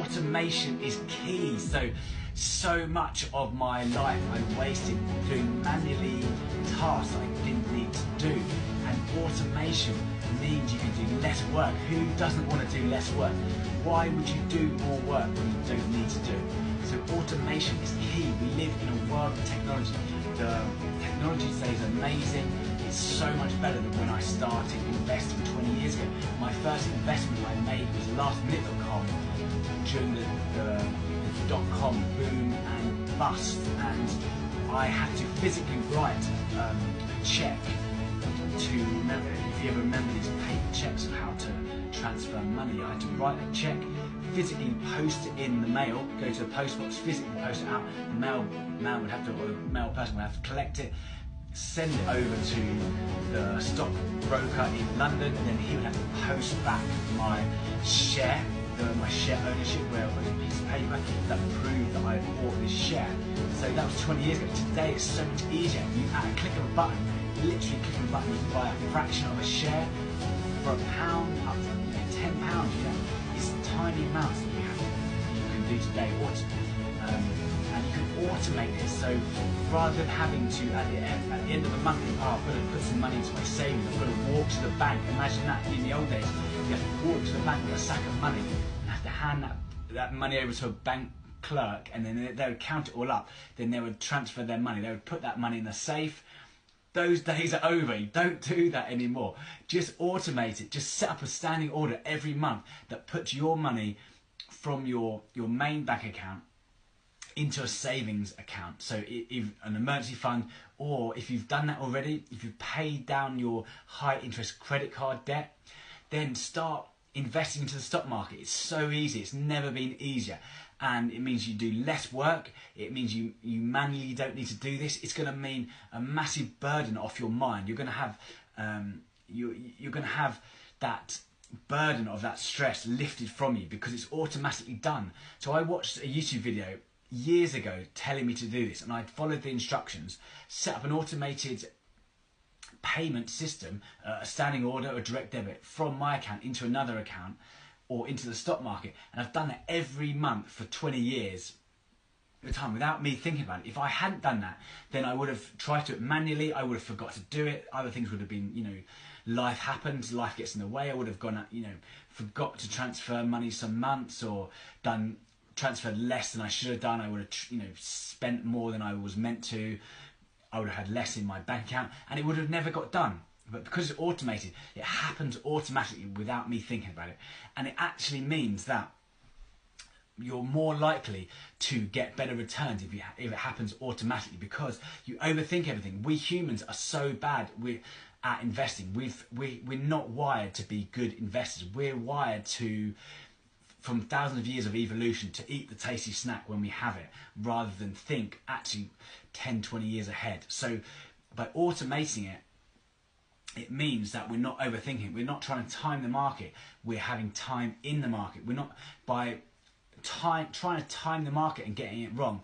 automation is key. So much of my life I wasted doing manually tasks I didn't need to do, and automation means you can do less work. Who doesn't want to do less work? Why would you do more work when you don't need to do it? So automation is key. We live in a world of technology. The technology today is amazing. It's so much better than when I started investing 20 years ago. My first investment I made was lastminute.com during the dot-com boom and bust, and I had to physically write a check to remember. If you ever remember these paper checks of how to transfer money, I had to write a check, physically post it in the mail, go to the post box, physically post it out. The mail would have to, or the mail person would have to collect it, send it over to the stock broker in London, and then he would have to post back my share ownership, where it was a piece of paper that proved that I had bought this share. So that was 20 years ago. Today it's so much easier. You at a click of a button, literally click of a button, you can buy a fraction of a share for £1 up to £10. It's tiny amounts that you can do today. And you can automate this. So rather than having to at the end of the month think, oh, I've got to put some money into my savings, I've got to walk to the bank. Imagine that in the old days. You have to walk to the bank with a sack of money and have to hand that money over to a bank clerk, and then they would count it all up. Then they would transfer their money. They would put that money in the safe. Those days are over. You don't do that anymore. Just automate it. Just set up a standing order every month that puts your money from your main bank account into a savings account. So if an emergency fund, or if you've done that already, if you've paid down your high interest credit card debt, then start investing into the stock market. It's so easy. It's never been easier. And it means you do less work. It means you manually don't need to do this. It's going to mean a massive burden off your mind. You're going to have you're going to have that burden of that stress lifted from you because it's automatically done. So I watched a YouTube video years ago telling me to do this, and I'd followed the instructions, set up an automated payment system, a standing order or direct debit from my account into another account or into the stock market, and I've done that every month for 20 years at a time without me thinking about it. If I hadn't done that, then I would have tried to do it manually. I would have forgot to do it. Other things would have been, life happens, life gets in the way. I would have gone, forgot to transfer money some months, or transferred less than I should have done. I would have, spent more than I was meant to. I would have had less in my bank account, and it would have never got done. But because it's automated, it happens automatically without me thinking about it. And it actually means that you're more likely to get better returns if it happens automatically, because you overthink everything. We humans are so bad at investing. We're not wired to be good investors. We're wired to, from thousands of years of evolution, to eat the tasty snack when we have it, rather than think actually 10, 20 years ahead. So by automating it, it means that we're not overthinking. We're not trying to time the market. We're having time in the market. We're not, by trying to time the market and getting it wrong,